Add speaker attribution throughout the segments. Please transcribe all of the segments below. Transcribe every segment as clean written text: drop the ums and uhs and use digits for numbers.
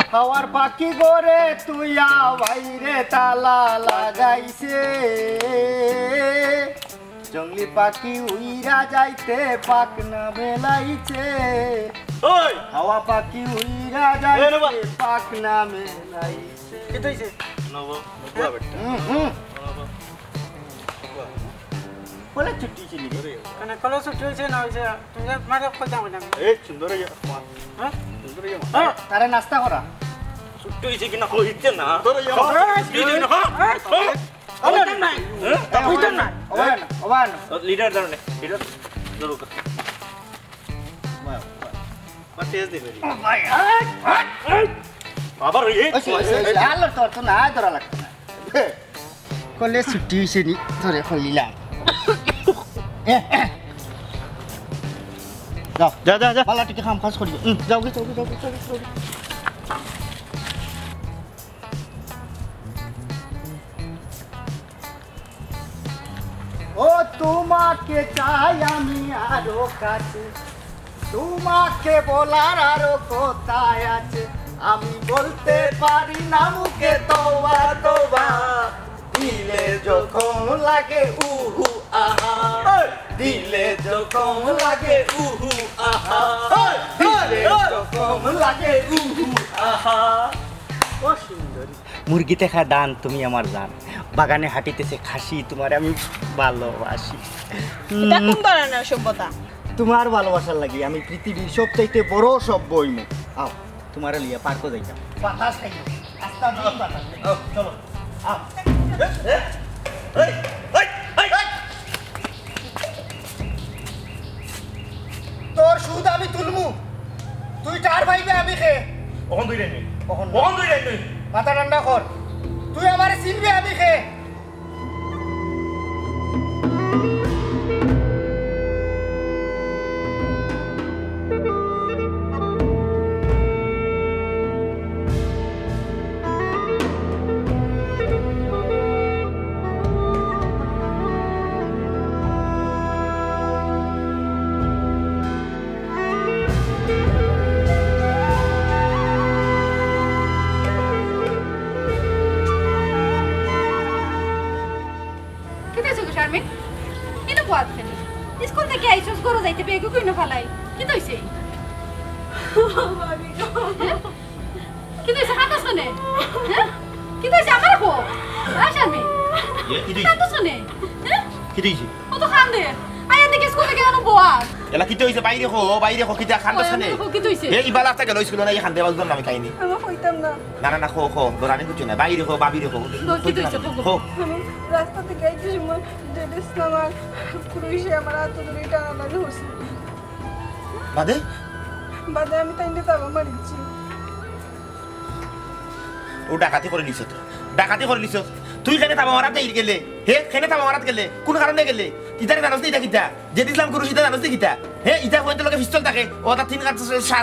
Speaker 1: হাওয়ার পাখি গোরে তুইয়া বাইরে তালা লাগাইছে জঙ্গলি পাখি উইরা যাইতে পাখনা মেলাইছে
Speaker 2: ওই
Speaker 1: হাওয়া পাখি উইরা যাইতে পাখনা মেলাইছে
Speaker 2: কি হইছে নব বুয়া বেটা
Speaker 1: বলে ছুটি ছিল
Speaker 3: কানে কলো ছুটি হইছে না হইছে তুমি মারে কই দাও না
Speaker 2: এই সুন্দর হ্যাঁ সুন্দর
Speaker 3: হ্যাঁ
Speaker 1: তারে নাস্তা করা
Speaker 2: ছুটি হইছে কিনা কইছে না তোর
Speaker 3: ওটা নাই ওইটা না
Speaker 1: ওবান
Speaker 2: লিডার দাঁড়ানে লিডার দরুক তেজ দে বেরি আবার এই
Speaker 1: আলো তো না ধরা লাগতো না কলে ছুটি হইছে নি ধরে কইলা যাও
Speaker 2: যা যা যা
Speaker 1: পালা টিকে খাম ফাস করি যাও গে যাও ও তোমাকে চাই আমি আরো কাছে তোমাকে বলার আরো কোথায় আছে আমি বলতে পারি না মুখে তোবা তোবা দিলে যখন লাগে উহু আহা দিলে যখন লাগে উহু আহা দিলে যখন লাগে উহু আহা ও সুন্দরী মুরগি দেখা ডান তুমি আমার জান বাগানে হাঁটিতেছে খাসি তোমার আমি ভালোবাসি
Speaker 4: এটা কোন ধরনের সভ্যতা
Speaker 1: তোমার ভালোবাসার লাগি আমি পৃথিবীর সবচাইতে বড় সব বইমু আও তোমার লিয়া পার্ক যাইতাম বাতাস খাই আস্তা দিয়ে বাতাস চলো আও তোর সুদ আমি তুলমু তুই চার ভাইবে আমি খে
Speaker 2: কখন দুই রে
Speaker 1: কখন
Speaker 2: দুই রে
Speaker 1: মাথা ঠান্ডা কর তুই আমারে চিনবি আমি খে
Speaker 4: স্কুল থেকে আইছস গরু যাইতে বেগু কইনো ফালাই কি কইছে কি কইছে হাতা শুনে হ্যাঁ কি কইছে আমার কো আশামি
Speaker 2: কি দিই
Speaker 4: হাতা শুনে হ্যাঁ
Speaker 2: কি দিছি
Speaker 4: ও তো খান দে আয়া দেখি স্কুল থেকে আনো boa
Speaker 2: এলা কি হইছে বাইরে খো কিটা খান দছনে
Speaker 4: কি কইছে
Speaker 2: এই ইবালা তা গেল স্কুল না এই খান দেওয়াল দন আমি খাইনি
Speaker 3: আমি কইতাম না
Speaker 2: না খো দরানি কিছু না বাইরে খো বাবিরে খো
Speaker 4: কি কইছে
Speaker 2: খো
Speaker 3: আমি রাস্তা থেকে আইতে সময় ডেডিস আমার পুরুষে আমার হাত ধরে টানা লাগে হইছে বাদে আমি তাইলে তাবা মারিছি
Speaker 2: ও ডাকাতি করে নিছ তুই কেনে তাবা মারাত দেই গেলে হে কেনে তাবা মারাত গেলে কোন কারণে গেলে ইতারে জানোস না কিতা যে ইসলাম গুরু সিধা জানোস কিতা হে ইতা কইতে লগে পিস্তল থাকে ও তা তিন গাড়ি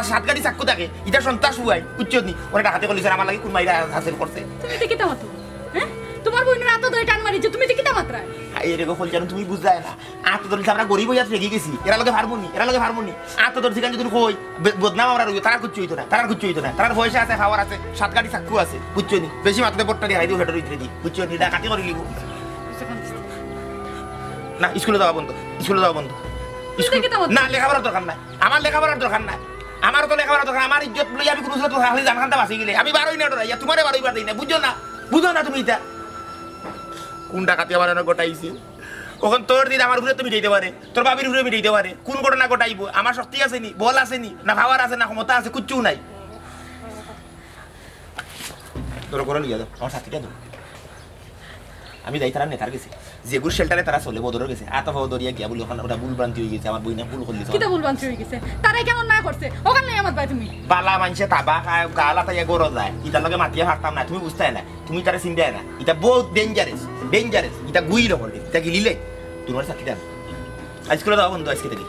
Speaker 2: সাত গাড়ি চাক্কু থাকে ইতা সন্ত্রাস হুয়াই উচ্চনি ওরে ডাকাতি করে নিছ আমার লাগি কোন মাইরা হাসিল করছে
Speaker 4: তুমি তো কিতা মাতো হ্যাঁ তোমার বোনের হাত ধরে টান মারিছো তুমি তো কিতা মাত্রা
Speaker 2: এরে গো জানো তুমি বুঝায় না আত ধরে আমরা গরিব হইয়া রেগে গেছি এরা লগে পারবনি আত ধরে ঠিকান যদি কই বদনাম আমরা রইও তার কিছু হইতো না তার পয়সা আছে খাওয়ার আছে সাত গাড়ি চাক্কু আছে বুঝছনি বেশি মাত্রাতে পট্টা দিয়ে হাইদিও হেডর হইতে দি বুঝছনি ডাকাতি করে লিবো না স্কুলে যাওয়া বন্ধ না লেখাপড়ার দরকার নাই আমার লেখাপড়ার দরকার নাই আমার তো লেখাপড়ার দরকার আমার ইজ্জত লই আমি কোনো তো হালি জানখানটা বাঁচি গেলে আমি বারোই না ডরাইয়া তোমারে বারোই বার দেই না বুঝো না তুমি এটা কোন ডাকাতি আমার গোটাইছি ওখান তোর দিন আমার ঘুরে তুমি দিতে পারে তোর বাবির ঘুরে দিতে পারে কোন ঘটনা ঘটাইব আমার শক্তি আছে নি বল আছে নি না পাওয়ার আছে না ক্ষমতা আছে কিচ্ছু নাই তোর করে নিয়ে যাও আমার সাথীটা দাও আমি যাই তারা নেতার গেছি যে গুর শেল্টারে তারা চলে বদরের গেছে আতা ভাও দরিয়া গিয়া বলি ওখানে ওটা ভুলভ্রান্তি হয়ে গেছে আমার বই না ভুল করলি
Speaker 4: কিটা ভুলভ্রান্তি হয়ে গেছে তারাই কেমন না করছে ওখানে নাই আমার ভাই তুমি
Speaker 2: বালা মানুষে তাবা খায় গালা তাই গরো যায় ইটার লগে মাটিয়ে হারতাম না তুমি বুঝতে না তুমি তারা চিন্তায় না এটা বহুত ডেঞ্জারাস এটা গুই রকম এটা গিলিলে তোমার সাথী দেন আজকে দাও বন্ধু আজকে থেকে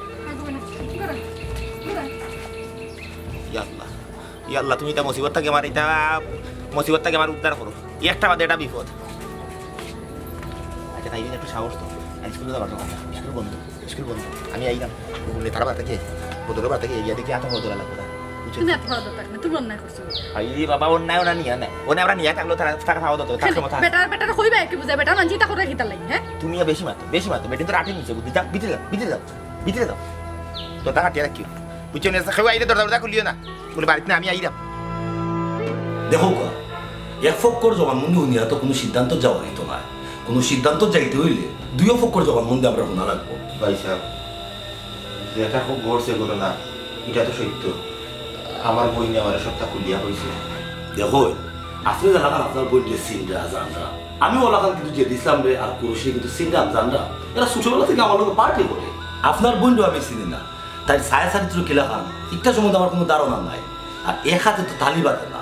Speaker 2: ইয়াল্লাহ তুমি এটা মুসিবত থেকে আমার উদ্ধার করো একটা বাদে এটা বিপদ আচ্ছা তাই একটু সাহস তো স্কুলে যাবার দরকার স্কুল বন্ধ আমি আইলাম তারা বাতা কে বদলের বাতা কে ইয়া দেখি এত বদলা লাগবে
Speaker 4: তুমি এত ভালো থাক না তুমি অন্যায় করছো
Speaker 2: আই বাবা অন্যায় ওনা নিয়া নাই ওনা আমরা নিয়া থাকলো টাকা খাওয়া দাও টাকা মত
Speaker 4: বেটার কইবা কি বুঝাই বেটা মানছি তা করে কিতা লাগি হ্যাঁ
Speaker 2: তুমি বেশি মাতো বেটি তো রাতে নিচে বুঝি দাও ভিতরে দাও তো টাকা টিয়া রাখিও বুঝছো না খাওয়া আইলে দরজা খুলিও না বলে বাড়িতে না আমি আইরাম
Speaker 5: দেখো এক ফক্কর জবানবন্দি শুনিয়া তো কোনো সিদ্ধান্ত যাওয়া হইতো না কোনো সিদ্ধান্ত যাইতে হইলে দুইও ফক্কর জবানবন্দি আমরা শোনা লাগবো
Speaker 2: ভাই সাহেব যেটা খুব ঘটছে ঘটনা এটা তো সত্য আমার বই নিয়ে আমার সপ্তাহ খুলিয়া হয়েছে
Speaker 5: দেখো আপনি এলাকান আপনার বই দিয়ে সিনরা জানরা আমি ওলাকান কিন্তু যে দিছিলাম রে আর পুরুষে কিন্তু সিনরা জানরা এরা ছোটবেলা থেকে আমার লোক পার্টি করে আপনার বন্ধু আমি চিনি না তাই সাড়ে সাড়ে কিলা খান একটা সম্বন্ধে আমার কোনো ধারণা নাই আর এক হাতে তো তালি বাঁধে না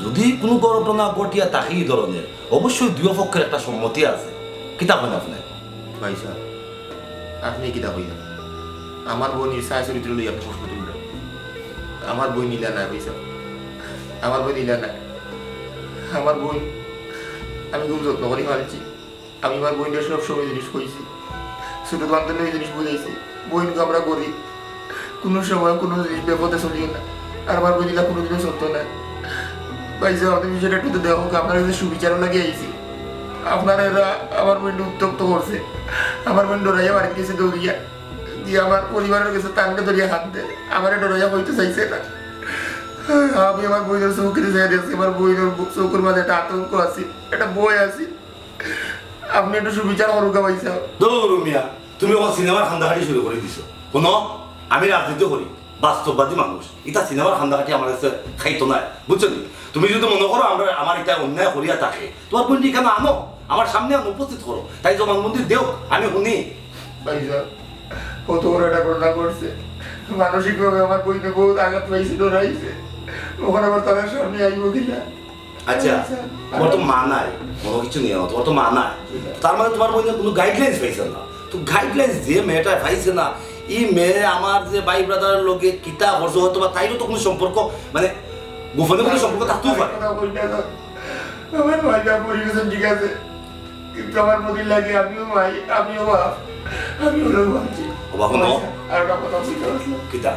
Speaker 5: যদি কোনো ঘটনা ঘটিয়া থাকে এই ধরনের অবশ্যই দুই পক্ষের একটা সম্মতি আছে কিতাব হয় আপনি
Speaker 2: ভাই সাহেব আপনি কিতা হইলেন আমার বই নির্সায় চরিত্র লইয়া প্রশ্ন তুলল আমার বই নিলা না ভাই সাহেব আমার বই নিলা না আমার বই আমি খুব যত্ন করে পারছি আমি আমার বইনের সব সময় জিনিস কইছি ছোট বান্ধব জিনিস বুঝাইছি বইনকে আমরা করি কোনো সময় কোনো জিনিস বিপদে চলিও না আর আমার বই নিলা কোনোদিনও সত্য না ভাই সাহেব আপনি বিষয়টা একটু দেওয়া হোক আপনার কাছে সুবিচারও লাগে আইছি আপনারা এরা আমার বোন উত্তপ্ত করছে আমার বোন ডরাইয়া বাড়িতে গেছে দৌড়িয়া দিয়ে আমার পরিবারের কাছে টানকে ধরিয়া হাত দেয় আমার ডরাইয়া হইতে চাইছে না আমি আমার বইনের চৌকি যাই দিয়েছি আমার বইনের চৌকুর মাঝে একটা আতঙ্ক আছি একটা বই আছি আপনি একটু সুবিচার করুকা পাইছে
Speaker 5: দৌড় মিয়া তুমি আমার সিনেমার খান্দাঘাটি শুরু করে দিছো কোনো আমি রাজনীতি করি বাস্তববাদী মানুষ এটা সিনেমার খান্দাঘাটি আমার কাছে খাইতো না বুঝছো নি তুমি যদি মনে করো আমরা আমার এটা অন্যায় করিয়া থাকে তোমার বোনটি এখানে আনো আমার সামনে আনো উপস্থিত করো তাই জবানবন্দি দেও আমি শুনি
Speaker 2: ভাইজা কত বড় একটা ঘটনা করছে মানসিকভাবে আমার বইনে বহুত আঘাত পাইছে ডরাইছে ওখানে আবার তাদের সামনে আইব কিনা
Speaker 5: আচ্ছা তোমার তো মা নাই কোনো কিছু নেই তোমার তো মা নাই তার মানে তোমার বোনের কোনো গাইডলাইন্স পাইছে না তো গাইডলাইন্স যে মেয়েটা পাইছে না এই মেয়ে আমার যে ভাই ব্রাদারের লোকে কিতা করছে হয়তো বা তাইরও তো কোনো সম্পর্ক মানে গোপনে কোনো সম্পর্ক থাকতেও পারে
Speaker 2: আমার ভাইটা পরিবেশন ঠিক আছে কিন্তু আমার মধ্যে লাগে আমিও ভাই আমিও বাপ আমিও লোক ভাবছি
Speaker 5: অবাক হনো
Speaker 2: আর একটা কথা শিখে আসলো
Speaker 5: কিতা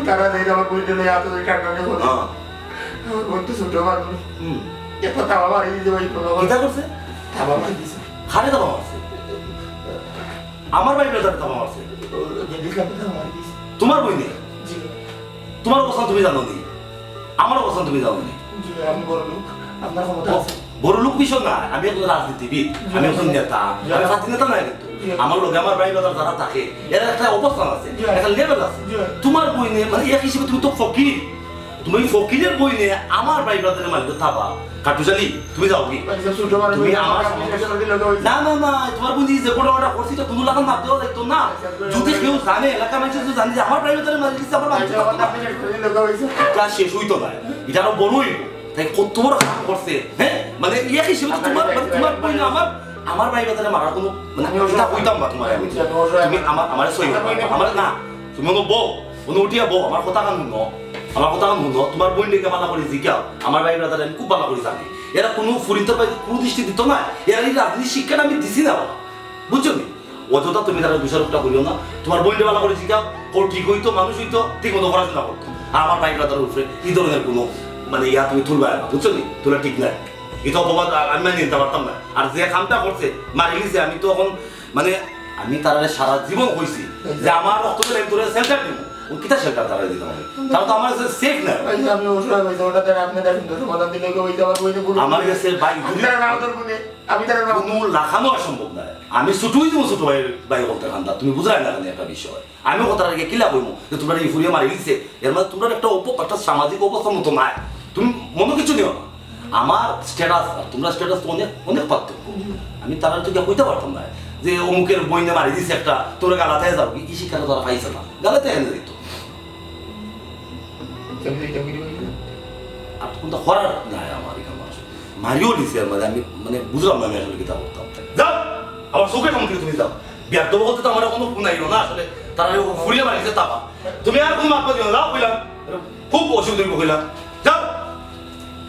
Speaker 2: তারা দেখে আমার বইটা নিয়ে এত কান্নানে বলে
Speaker 5: হ্যাঁ
Speaker 2: আমার বোন তো ছোট মানুষ এরপর তাবা মারি দিতে ভাই কোনো
Speaker 5: কিতা করছে
Speaker 2: তাবা মারি দিছে
Speaker 5: খারে দাবা মারছে আমার ভাই ব্রাদার দাবা মারছে তোমার বই নেই তোমার অবস্থান তুমি জানো নি আমার অবস্থান তুমি জানো নি
Speaker 2: আমি বড় লোক আপনার ক্ষমতা আছে
Speaker 5: বড় লোক বিষয় না আমি একজন রাজনীতিবিদ আমি একজন নেতা আমি পার্টি নেতা নাই কিন্তু আমার লোক আমার ভাই ব্রাদার যারা থাকে এর একটা অবস্থান আছে একটা লেভেল আছে তোমার বই নিয়ে মানে এক হিসেবে তুমি তো ফকির তুমি ফকিরের বই নিয়ে আমার ভাই ব্রাদারের মালিক থাবা কাটুজালি তুমি যাও কি তুমি আমার না না না তোমার বই যে ঘটনাটা করছি তো তুমি লাগান মাপ দেওয়া লাগতো না যদি কেউ জানে এলাকা মানুষ যদি জানে যে আমার ভাই ব্রাদারের মালিক আমার ক্লাস শেষ হইতো না এটা আরো বড়ই তাই কত বড় কাম করছে হ্যাঁ মানে এক হিসেবে তোমার তোমার বই না আমার ভাই ব্রাদারে মারার কোনো মানে এটা কইতাম না তোমার তুমি আমার সই আমার না তুমি মনে বউ মনে উঠিয়া বউ আমার কথা কান শুনো আমার কথা কান শুনো তোমার বোন দিকে ভালো করে জিজ্ঞাও আমার ভাই ব্রাদারে আমি খুব ভালো করে জানি এরা কোনো ফুরিন্তর ভাই কোনো দৃষ্টি দিত না এরা এই রাজনীতি শিক্ষাটা আমি দিছি না বুঝছো নি অযথা তুমি তারা দোষারোপটা করিও না তোমার বোনটা ভালো করে জিজ্ঞাও ও ঠিক হইতো মানুষ হইতো ঠিক মতো পড়াশোনা করতো আর আমার ভাই ব্রাদারের উপরে এই ধরনের কোনো মানে ইয়া তুমি তুলবা না বুঝছো নি তোলা ঠিক নাই এটা অপবাদ আমি মানে নিতে পারতাম না আর যে কামটা করছে মারি গেছে আমি তো এখন মানে আমি তারা সারা জীবন হয়েছি যে আমার রক্ত পেলে তোরা সেন্টার দিব ও কিতা সেন্টার তারা দিতে হবে তারা তো আমার কাছে সেফ না
Speaker 2: আমি অসহায় হয়েছে ওটা তারা আপনাদের সমাধান দিলে হইতে আমার বইতে পুরো
Speaker 5: আমার কাছে ভাই
Speaker 2: আমি তারা
Speaker 5: কোনো লাখানো অসম্ভব না আমি ছোটই দিব ছোট ভাই বলতে খান্দা তুমি বুঝাই না একটা বিষয় আমি কথাটা আগে কিলা কইমু যে তোমরা এই ফুরিয়ে মারি গেছে এর মানে তোমরা একটা সামাজিক অবস্থা মতো নাই তুমি মনে কিছু নিও না আমার স্ট্যাটাস আর তোমরা স্ট্যাটাস তো অনেক অনেক পার্থক্য আমি তারা তো কইতে পারতাম না যে অমুকের বইনে মারি দিছে একটা তোরা গালাতে যাও কি শিক্ষাটা তারা পাইছে না গালাতে এনে দিত আর কোনটা করার নাই আমার এখানে আসলে মারিও দিছে আর মানে আমি মানে বুঝলাম না আমি আসলে কিতা করতাম যাও আমার চোখের সামনে তুমি যাও বিয়ার দেবো বলতে তো আমার কোনো ফোন আইলো না আসলে তারা ফুরিয়ে মারিছে তাপা তুমি আর কোনো মাপা দিও যাও কইলাম খুব অসুবিধা কইলাম যাও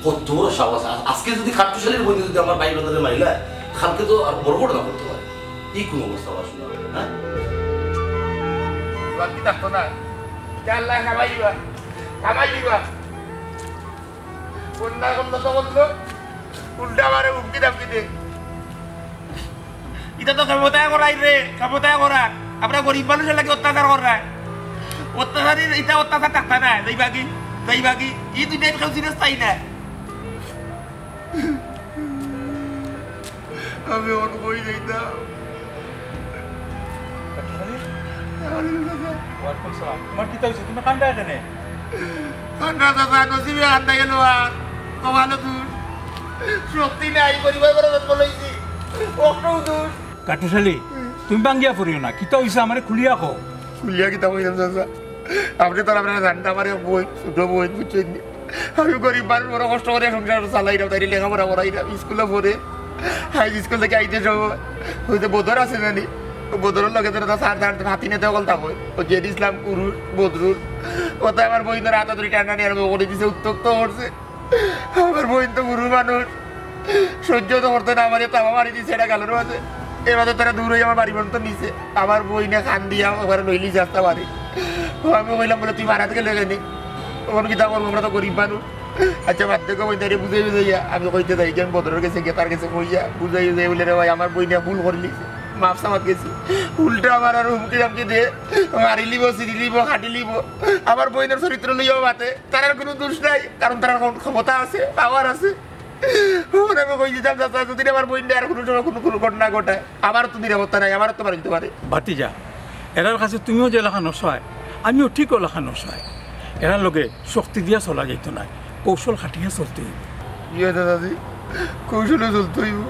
Speaker 5: কত বড় সাহস আজকে যদি খাট্টুশালীর বই যদি আমার ভাই ব্রাদারে মারিলা কালকে তো আর বড় ঘটনা করতে পারে এই কোন অবস্থা আসলে হ্যাঁ
Speaker 2: বাকি থাকতো না 4 লাখ কামাই দিবা কোনটা তো বললো উল্টা মারে উমকি দামকি দে এটা তো ক্ষমতায় করাই রে ক্ষমতায় করা আমরা গরিব মানুষের লাগে অত্যাচার করা অত্যাচারী এটা অত্যাচার থাকতে না যাইবাগি এই দুইটাই কেউ জিনিস চাই না আমি ওর বই যাইতাম
Speaker 6: তোমার কি হয়েছে তুমি কান্দা এখানে
Speaker 2: নসিবে আন্দা গেল আর কমালো দূর শক্তি নাই পরিবার করে জন্ম লইছি ওটাও দূর
Speaker 6: কাটুশালী তুমি বাঙ্গিয়া পড়িও না কিতা হইছে আমারে খুলিয়া কও
Speaker 2: খুলিয়া কিতা কইলাম চাচা আপনি তো আপনারা জানতে আমার বই ছোট বই বুঝছেন আমি গরিব মানুষ বড় কষ্ট করে সংসার চালাই না তাই লেখাপড়া করাই না স্কুলে পড়ে হাই স্কুল থেকে আইতে সব হইতে বদর আছে জানি বদরের লগে তো সার হাতি নিতে গল তা বই ও জেড ইসলাম কুরুর বদরুর কোথায় আমার বই ধরে হাতা ধরে টানা নিয়ে করে দিছে উত্তক্ত করছে আমার বই তো গুরু মানুষ সহ্য তো করতে না আমার তামা মারি দিছে এটা গালোর মাঝে এবার তারা দূর হয়ে আমার বাড়ি পর্যন্ত নিছে আমার বই না খান দিয়া ওখানে লইলি আসতে পারি আমি বললাম বলে তুই মারা থেকে লেগে নি ওখানে কিতা করবো আমরা তো গরিব মানুষ আচ্ছা বার্ধক্য বই তাই বুঝাই বুঝাইয়া আমি কইতে যাই আমি বদরের কাছে গিয়ে তার কাছে কইয়া বুঝাই বুঝাই বলে রে ভাই আমার বই নিয়ে ভুল করে লিছে মাপ সামাত গেছি উল্টা আমার আর হুমকি দামকি দিয়ে মারি লিব সিঁড়ি লিব খাটি লিব আমার বইনের চরিত্র লইয়াও বাতে তার আর কোনো দোষ নাই কারণ তার ক্ষমতা আছে পাওয়ার আছে আমি কই দিতাম চাচা যদি আমার বইনটা আর কোনো সময় কোনো ঘটনা ঘটায় আমার তো নিরাপত্তা নাই আমার তো পারিতে পারে
Speaker 6: ভাতিজা এরার কাছে তুমিও যে লেখা নসহায় আমিও ঠিক লেখা নসহায় এরার লগে শক্তি দিয়া চলা যাইত না কৌশল খাটিয়া চলতে হইব
Speaker 2: ইয়ে দাদাজি কৌশলে চলতে হইব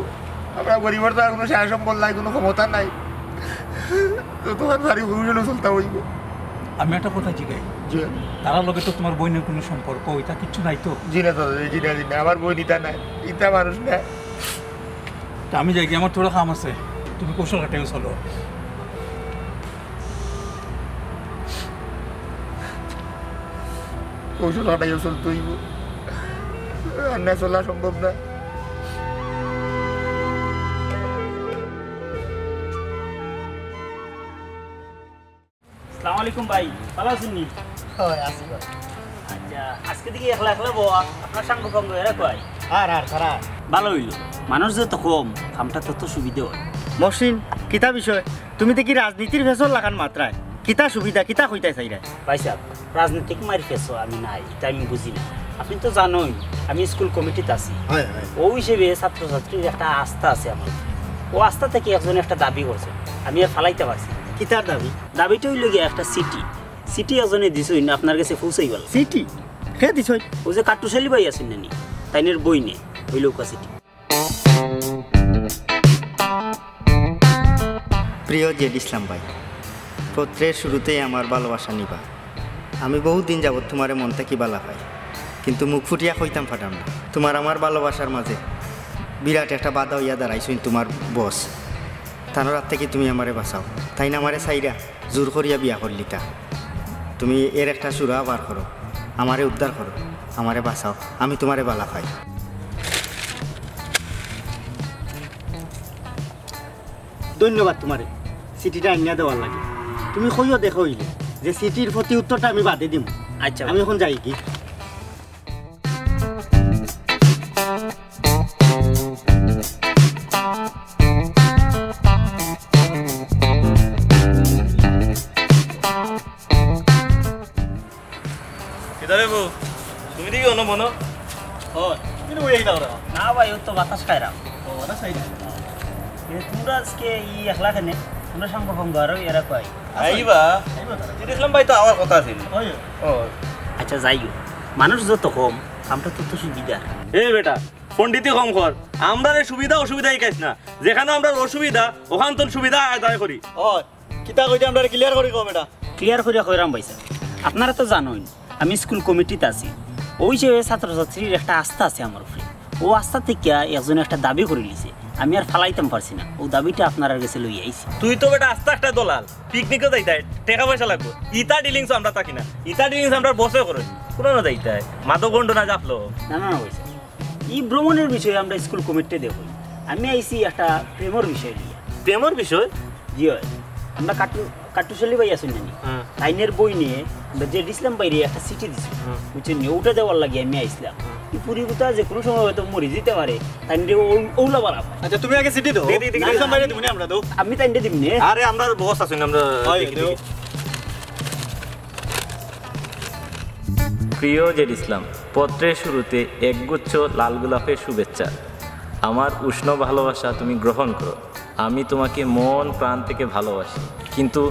Speaker 2: আমরা গরিবের তো আর কোনো সাহা সম্বল নাই কোনো ক্ষমতা নাই তো তোমার ভারী কৌশলে চলতে হইব
Speaker 6: আমি একটা কথা জিগাই
Speaker 2: জি
Speaker 6: তারা লগে তো তোমার বইনের কোনো সম্পর্ক ওইটা কিচ্ছু নাই তো
Speaker 2: জি না দাদাজি জি না আমার বই নিতা নাই ইতা মানুষ না
Speaker 6: তা আমি যাই আমার তোরা কাম আছে তুমি কৌশল খাটিয়া চলো
Speaker 2: কৌশল হাঁটাইও চলতে হইব আর না চলা সম্ভব না
Speaker 7: আসসালামু আলাইকুম ভাই ভালো আছেন নি
Speaker 1: হয় আসি
Speaker 7: আচ্ছা আজকে দিকে একলা একলা বউ আপনার সঙ্গ কঙ্গ এরা কয়
Speaker 1: আর সারা
Speaker 7: ভালো হইল মানুষ যে তো কম কামটা তত সুবিধা হয়
Speaker 1: মহসিন কিতা বিষয় তুমি দেখি রাজনীতির ফেসর লাগান মাত্রায় কিতা সুবিধা কিতা কইতাই চাইরা
Speaker 7: ভাই সাহেব রাজনৈতিক মারি ফেসো আমি নাই এটা আমি বুঝি না আপনি তো জানোই আমি স্কুল কমিটিতে আছি
Speaker 1: হয় হয়
Speaker 7: ও হিসেবে ছাত্রছাত্রীর একটা আস্থা আছে আমার ও আস্থা থেকে একজন একটা দাবি করছে আমি আর ফালাইতে পারছি
Speaker 1: কিতার দাবি
Speaker 7: দাবিটা হইল গিয়ে একটা সিটি একজনে দিছই না আপনার কাছে পৌঁছাই গেল
Speaker 1: সিটি খে দিছই
Speaker 7: ও যে কাটুশালি ভাই আছেন নানি তাইনের বই নে ওই লোক সিটি
Speaker 1: প্রিয় জেড ইসলাম ভাই পত্রের শুরুতেই আমার ভালোবাসা নিবা আমি বহুদিন যাবৎ তোমারে মন থেকে বালা পাই কিন্তু মুখ ফুটিয়া কইতাম ফাটাম না তোমার আমার ভালোবাসার মাঝে বিরাট একটা বাধা হইয়া দাঁড়াইছই তোমার বস তার রাত থেকে তুমি আমারে বাঁচাও তাই না আমারে চাইরা জোর করিয়া বিয়া করলিতা তুমি এর একটা সুরা বার করো আমারে উদ্ধার করো আমারে বাঁচাও আমি তোমারে বালা পাই ধন্যবাদ তোমারে চিঠিটা আনিয়া দেওয়ার লাগে তুমি কইও দেখো হইলে যে চিঠির প্রতি উত্তরটা আমি বাদে দিম
Speaker 7: আচ্ছা
Speaker 1: আমি এখন যাই কি
Speaker 5: তুমি দিকে অন্য মনো কিন্তু ওই না ওরা
Speaker 7: না ভাই ও তো বাতাস খাইরাম
Speaker 5: ওরা সাইড
Speaker 7: তোমরা আজকে একলা কেনে তোমরা সঙ্গ ভঙ্গ আরো এরা কয়
Speaker 5: আইবা ইসলাম ভাই তো আমার কথা আছে ও
Speaker 7: আচ্ছা যাইও মানুষ যত কম কামটা তত সুবিধা
Speaker 5: এ বেটা পণ্ডিতই কম কর আমরা সুবিধা অসুবিধাই কাইছ না যেখানে আমরা অসুবিধা ওখান তোর সুবিধা আদায় করি
Speaker 1: ও কিতা কইতে আমরা ক্লিয়ার করি কম এটা
Speaker 7: ক্লিয়ার করে কইরাম ভাই স্যার আপনারা তো জানোই আমি স্কুল কমিটিতে আছি ওই যে ছাত্রছাত্রীর একটা আস্থা আছে আমার উপরে ও আস্থা থেকে একজন একটা দাবি করে নিছে আমি আর ফালাইতাম পারছি না ও দাবিটা আপনার কাছে লই আইছি
Speaker 5: তুই তো বেটা আস্তে একটা দলাল পিকনিকে যাইতাই টাকা পয়সা লাগবে ইটা ডিলিংস আমরা থাকি না ইটা ডিলিংস আমরা বসে করে পুরনো যাইতাই মাদক গন্ড না জাপলো
Speaker 7: না না ভাই স্যার এই ভ্রমণের বিষয়ে আমরা স্কুল কমিটিতে দেখি আমি আইছি একটা প্রেমর বিষয় নিয়ে
Speaker 5: প্রেমর বিষয়
Speaker 7: জি হয় আমরা কাটুশালি ভাই আছেন জানি তাইনের বই নিয়ে যে ইসলাম বাইরে একটা চিঠি দিছে বুঝছেন ওটা দেওয়ার লাগে আমি আইসলাম পুরি গুতা যে কোনো সময় হয়তো মরে যেতে পারে তাইনে ওলা বাড়া
Speaker 8: আচ্ছা তুমি আগে সিটি দাও ইসলাম বাইরে দিবনি আমরা দাও
Speaker 7: আমি তাইনে দিব নে
Speaker 8: আরে আমরা বস আছেন আমরা
Speaker 9: প্রিয় জেড ইসলাম, পত্রের শুরুতে একগুচ্ছ লাল গোলাপের শুভেচ্ছা। আমার উষ্ণ ভালোবাসা তুমি গ্রহণ করো। আমি তোমাকে মন প্রাণ থেকে ভালোবাসি, কিন্তু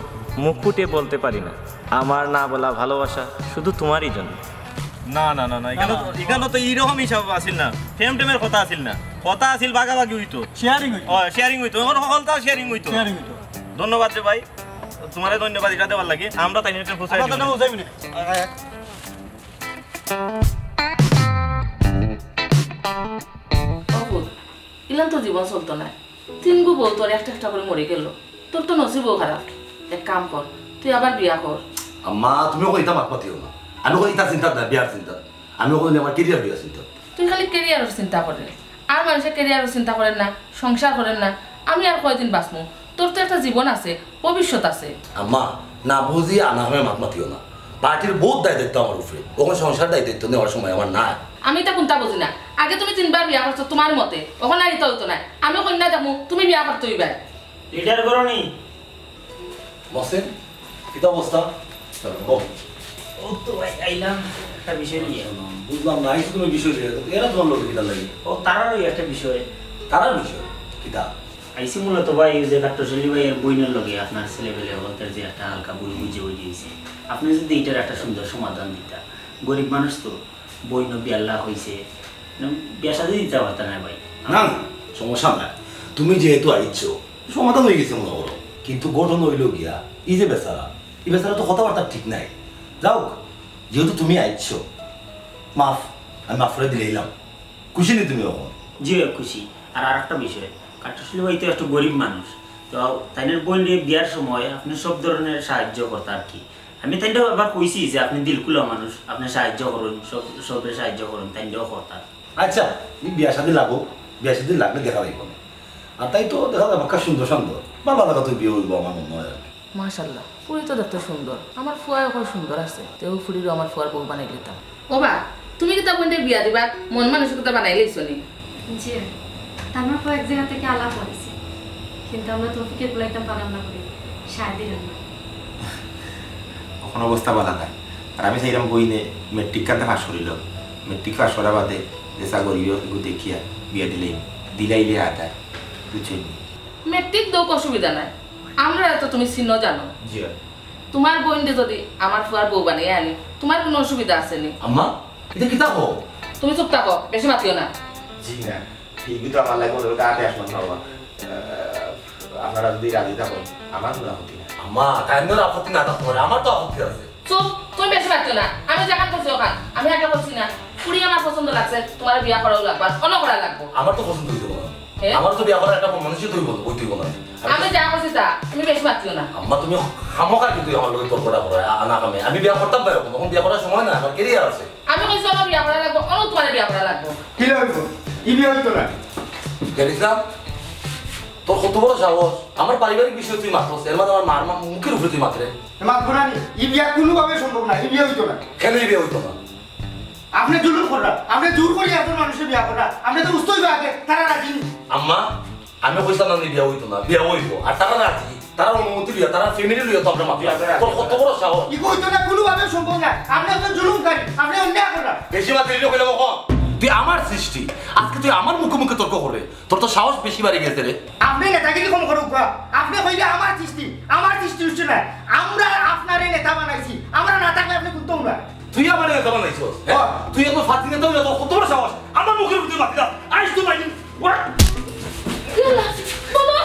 Speaker 9: মুখ ফুটে বলতে পারি না। আমার না বলা ভালোবাসা শুধু তোমারই জন্য।
Speaker 8: না না না না এখানে তো এইরকম হিসাব আসিল না, ফেম টেমের কথা আসিল না, কথা আসিল ভাগাভাগি হইতো, শেয়ারিং হইতো, সকলটা শেয়ারিং হইতো। ধন্যবাদ রে ভাই, তোমারে ধন্যবাদ এটা দেওয়ার লাগে। আমরা তাই নিয়ে পৌঁছাই
Speaker 10: ইলাম তো জীবন চলতো না, তিন গু বউ তোর একটা একটা করে মরে গেল, তোর তো নসিবও খারাপ। এক কাম কর, তুই আবার বিয়া কর।
Speaker 5: আম্মা তুমি ওকে এটা মাত পাতিও না, আমি ওকে এটা চিন্তা না, বিয়ার চিন্তা। আমি ওকে আমার কেরিয়ার বিয়ার চিন্তা।
Speaker 10: তুই খালি কেরিয়ারের চিন্তা করে, আর মানুষের কেরিয়ারের চিন্তা করেন না, সংসার করেন না। আমি আর কয়দিন বাঁচবো? তোর তো একটা জীবন আছে, ভবিষ্যৎ আছে।
Speaker 5: আম্মা না বুঝি আনামে মাত মাতিও না, পার্টির বহুত দায়িত্ব আমার উপরে, ওখানে সংসার দায়িত্ব নেওয়ার সময় আমার না।
Speaker 10: আমি তা কোনটা বুঝি না, আগে তুমি 3 বার বিয়া করছো তোমার মতে, ওখানে আর হইতো না। আমি কন্যা যাবো, তুমি বিয়া করতে হইবা।
Speaker 7: লিডার করো নি
Speaker 5: বসেন কি অবস্থা?
Speaker 7: ও তো ভাই আইলাম একটা বিষয় নিয়ে।
Speaker 5: বুঝলাম না, তুমি বিষয় এরা তোমার লোক কিটা লাগে?
Speaker 7: ও তারারই একটা বিষয়।
Speaker 5: তারার বিষয় কিটা?
Speaker 7: আইসি মূলত ভাই যে কাট্টশালী ভাইয়ের বইনের লগে আপনার ছেলেবেলে হলতের যে একটা হালকা বই বুঝে বই দিয়েছে, আপনি যদি এটার একটা সুন্দর সমাধান দিতা। গরিব মানুষ তো, বইন বিয়াল্লা হয়েছে, বিয়া সাথে দিতে পারত না ভাই।
Speaker 5: না না সমস্যা নাই, তুমি যেহেতু আইছ সমাধান হয়ে গেছে মনে করো, কিন্তু গঠন হইল গিয়া এই যে বেচারা, এই বেচারা তো কথাবার্তা ঠিক নাই। যাও যেহেতু তুমি আইছ, মাফ আমি মাফ করে দিলাম। খুশি নি তুমি এখন?
Speaker 7: জি খুশি। আর একটা বিষয়, কাট্টশালী ভাই তো একটু গরিব মানুষ, তো তাইনের বই বিয়ার সময় আপনি সব ধরনের সাহায্য করতে আর কি। আমি তাইটাও আবার কইছি যে আপনি দিলকুলা মানুষ, আপনি সাহায্য করুন, সবের সাহায্য করুন, তাইটাও করতাম।
Speaker 5: আচ্ছা বিয়া শাদি লাগো, বিয়া শাদি লাগলে দেখা যাইব না। আর তাই তো দেখা যাবে একটা সুন্দর সুন্দর বাবা লাগা তুই বিয়ে হইব আমার মনে হয়।
Speaker 10: মাশাআল্লাহ, পুরি তো দেখতে সুন্দর, আমার ফুয়া এখন সুন্দর আছে, তেও ফুরিরও আমার ফুয়ার বউ বানাই দিতাম। ও বা তুমি কি তা বন্ধে বিয়া দিবা মন মানসিকতা বানাই লইছো নি?
Speaker 4: জি আমরা কয়েক জায়গা থেকে আলাপ করেছি, কিন্তু আমরা তৌফিকের বলাইতাম পারলাম না করে শাদির না।
Speaker 2: কখন অবস্থা বলা নাই। আর আমি সেইরকম বই নে মেট্রিক কানতে পাস করিল, মেট্রিক পাস করা বাদে যেসা গরিব দেখিয়া বিয়া দিলাইলে আদায় বুঝছেন।
Speaker 10: মেট্রিক দোক অসুবিধা নাই, আমরা তো তুমি চিহ্ন জানো।
Speaker 2: জি
Speaker 10: তোমার বোনকে যদি আমার ফুয়ার বউ বানিয়ে আনি তোমার কোনো অসুবিধা আছে নি?
Speaker 5: আম্মা এটা কি তা হো?
Speaker 10: তুমি চুপ থাকো, বেশি মাতিও না।
Speaker 2: জি না ঠিকই তো আমার লাগে ওদের কাছে আসলাম বাবা, আপনারা যদি রাজি থাকুন আমার কোনো আপত্তি না।
Speaker 5: আম্মা কাইন্দের আপত্তি না থাকতে পারে, আমার তো আপত্তি আছে।
Speaker 10: চুপ, তুমি বেশি মাতিও না। আমি যেখান করছি ওখান, আমি আগে বলছি না পুরি আমার পছন্দ লাগছে, তোমার বিয়া করাও লাগবে, অন্য করা লাগবো।
Speaker 5: আমার তো পছন্দ হইতো না, আমার তো বিয়া করার একটা মানুষই তুই বলবো, তুই বল না।
Speaker 10: আমি যা করছি তা, তুমি বেশি মাতিও না।
Speaker 5: আম্মা তুমি খামোকা কিন্তু আমার লোক তর্কটা করে না কামে, আমি বিয়া করতাম পারো, তখন বিয়া করার সময় না, আমার কেরিয়ার আছে।
Speaker 10: আমি কইছি অন্য বিয়া করা লাগবো, অন্য তোমার বিয়া করা লাগবো।
Speaker 1: কি হইব? ই বিয়ে হইতো না।
Speaker 5: জানিসলাম তোর কত বড় সাহস, আমার পারিবারিক বিষয় তুই মাত্র, এর মানে আমার মার মুখের উপরে তুই মাত্রে
Speaker 1: মাতবো না। ই বিয়া কোনোভাবে সম্ভব না, ই বিয়ে হইতো না।
Speaker 5: কেন এই বিয়ে হইতো না?
Speaker 1: আপনি জুলুম করা, আপনি জোর করি এত মানুষের বিয়া করা, আপনি তো বুঝতেই আগে তারা রাজি।
Speaker 5: আম্মা আমি কইছিলাম না বিয়া হইতো না, বিয়া হইব, আর তারা রাজি, তারা অনুমতি লিয়া, তারা ফ্যামিলি লিয়া তো আমরা মাত্র। তোর কত বড় সাহস?
Speaker 1: ই হইতো না, কোনোভাবে সম্ভব না। আপনি একজন জুলুমকারী, আপনি অন্যায় করা।
Speaker 5: বেশি মাত্র লিলে কইলাম কখন? তুই আমার সৃষ্টি, আজকে তুই আমার মুখে মুখে তর্ক করে, তোর তো সাহস বেশি বাড়ি গেছে রে।
Speaker 1: আপনি নেতাগিরি কম করুক, আপনি কইলে আমার সৃষ্টি হচ্ছে না। আমরা আপনারে নেতা বানাইছি, আমরা না থাকলে আপনি কোনটা না।
Speaker 5: তুই আমার নেতা বানাইছস, তুই এত ফাঁকি নেতা হইয়া তোর কত বড় সাহস আমার মুখের উপরে মাতি দাও। আইস তো বাইনি ওয়াট
Speaker 10: বাবা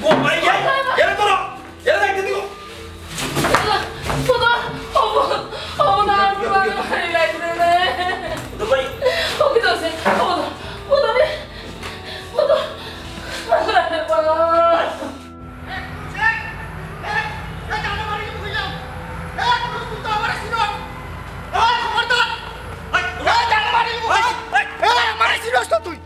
Speaker 5: গো ভাই যাই এরে তোরা এরে দেখতে দিও
Speaker 10: বাবা ও না মারি লাগবে না
Speaker 7: তো ভাই
Speaker 10: ও কি দছে ও দবে বাবা
Speaker 1: তুই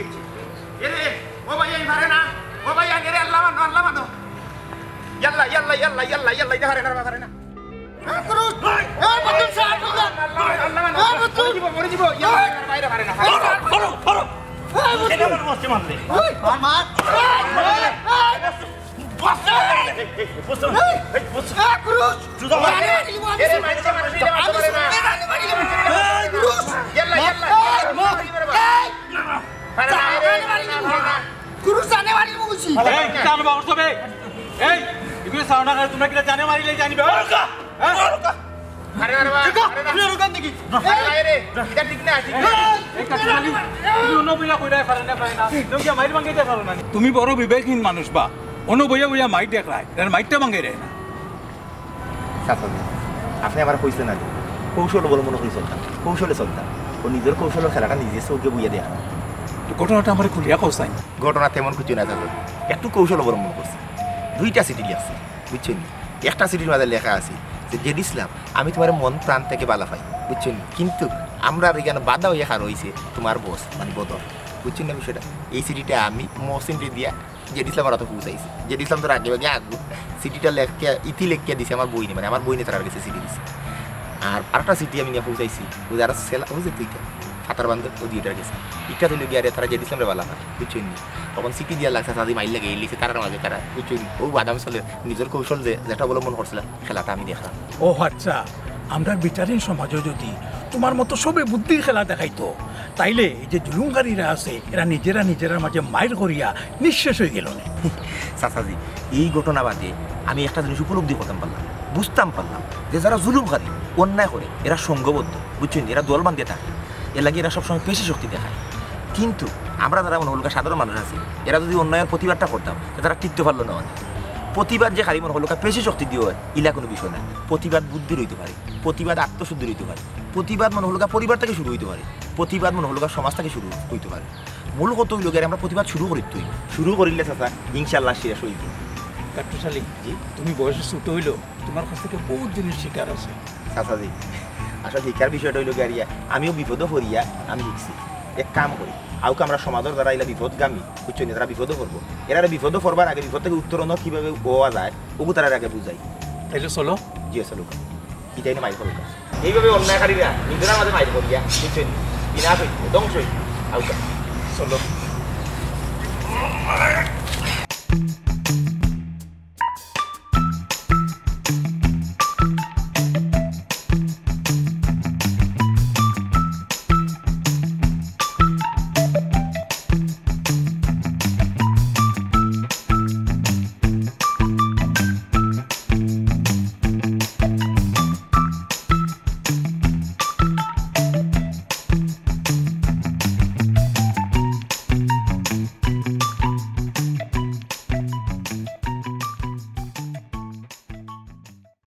Speaker 2: গেছে এরে ও ভাই এই পারে না ও ভাই আগে আল্লাহ মানো ইয়াল্লা ইয়াল্লা ইয়াল্লা ইয়াল্লা ইয়াল্লা এটা পারে না
Speaker 1: ক্রুশ এই বদল সাহেব
Speaker 2: আল্লাহ মানো মরে যাব ইয়াল্লা বাইরে পারে না করো এটা আমার বসে মারলে
Speaker 1: আমার ক্রুশ
Speaker 2: জুদা এরে মাইছে মানুষ এটা পারে না ক্রুশ ইয়াল্লা ইয়াল্লা পারে না
Speaker 1: ক্রুশ জানে মারি মুছি
Speaker 6: এই জানো বাবু সবে এই এগুলো সাউন্ড করে তোমরা কিটা জানে মারিলে জানিবে রুকা রুকা
Speaker 2: আরে আরে
Speaker 6: তুই রুকান দেখি
Speaker 2: আরে এটা ঠিক না
Speaker 6: এই কাটালি তুমি অন্য বইয়া কইরা পারে না তুমি কি মাইর ভাঙাইতে পারো না তুমি বড় বিবেকহীন মানুষ বা অন্য বইয়া বইয়া মাইর দেখায় এর মাইরটা ভাঙাই রে না
Speaker 2: আপনি আমার কইছেন না কৌশল বলে মনে করি চলতাম কৌশলে চলতাম ও নিজের কৌশলের খেলাটা নিজে চৌকে বুঝিয়ে দেয়া
Speaker 6: ঘটনাটা আমার খুলিয়া কইছাই
Speaker 2: ঘটনা তেমন কিছু না থাকবে একটু কৌশল অবলম্বন করছে 2টা চিঠি লিখছে বুঝছেন একটা চিঠির মাঝে লেখা আছে যে জেদ ইসলাম আমি তোমার মন প্রাণ থেকে বালা পাই বুঝছেন কিন্তু আমরা এখানে বাধা হয়ে খা রয়েছে তোমার বস মানে বদল বুঝছেন না বিষয়টা এই চিঠিটা আমি মহসিনকে দিয়া জেদ ইসলামের হাতে পৌঁছাইছি জেদ ইসলাম তোর আগে আগু চিঠিটা লেখকে ইতি দিছে আমার বই মানে আমার বই নিয়ে তার কাছে চিঠি দিছে আর আরেকটা চিঠি আমি নিয়ে পৌঁছাইছি ওই যারা সেলা বুঝছে তুইটা ফাতার বান্ধব ও দিয়েটার গেছে ইটা তুলে গিয়ে তারা জেদ ইসলামের বালা পায় বুঝছেন তখন চিঠি দিয়া লাগছে তাদের মাইল লাগে লিখে তার মাঝে তারা বুঝছেন ও বাদাম চলে নিজের কৌশল যেটা অবলম্বন করছিলাম খেলাটা আমি দেখলাম
Speaker 6: ও আচ্ছা আমরা বিচারীন সমাজে যদি তোমার মতো সবে বুদ্ধির খেলা দেখাইতো তাইলে এই যে জুলুমকারীরা আছে এরা নিজেরা মাঝে মাইর করিয়া নিঃশেষ হয়ে গেল না
Speaker 2: চাচাজি এই ঘটনা বাদে আমি একটা জিনিস উপলব্ধি করতাম পারলাম বুঝতাম পারলাম যে যারা জুলুমকারী অন্যায় করে এরা সঙ্গবদ্ধ বুঝছেন এরা দল বাঁধিয়ে থাকে এর লাগে এরা সবসময় পেশি শক্তি দেখায় কিন্তু আমরা যারা মনে হলুকা সাধারণ মানুষ আছি এরা যদি অন্যায়ের প্রতিবাদটা করতাম তারা টিকতে পারলো না অনেক প্রতিবাদ যে খালি মনে হলুকা পেশি শক্তি দিয়ে হয় ইলা কোনো বিষয় না প্রতিবাদ বুদ্ধির হইতে পারে প্রতিবাদ আত্মশুদ্ধির হইতে পারে প্রতিবাদ মনে হলুকা পরিবার থেকে শুরু হইতে পারে প্রতিবাদ মনে হলুকা সমাজ থেকে শুরু হইতে পারে মূল কত হইল গেলে আমরা প্রতিবাদ শুরু করি তুই শুরু করিলে চাচা ইনশাল্লাহ শেষ হইবে
Speaker 6: কাটুশালী জি তুমি বয়সে ছোট হইলো তোমার কাছ থেকে বহুত জিনিস শিকার আছে
Speaker 2: চাচাজি আসলে শিক্ষার বিষয়টা হইল গাড়িয়া আমিও বিপদও করিয়া আমি শিখছি এক কাম করি আউকে আমরা সমাজের দ্বারা এলা বিপদগামী বুঝছো নি তারা বিপদও করবো এরা বিপদও করবার আগে বিপদ থেকে উত্তরণ কীভাবে পাওয়া যায় ওগু তারা আগে বুঝাই
Speaker 6: তাইলে চলো
Speaker 2: জি চলো এটাই না মাইর করুকা এইভাবে অন্যায়কারীরা নিজেরা মাঝে মাইর করিয়া বুঝছো নি বিনাশ হইতে ধ্বংস হইতে আউকা
Speaker 6: চলো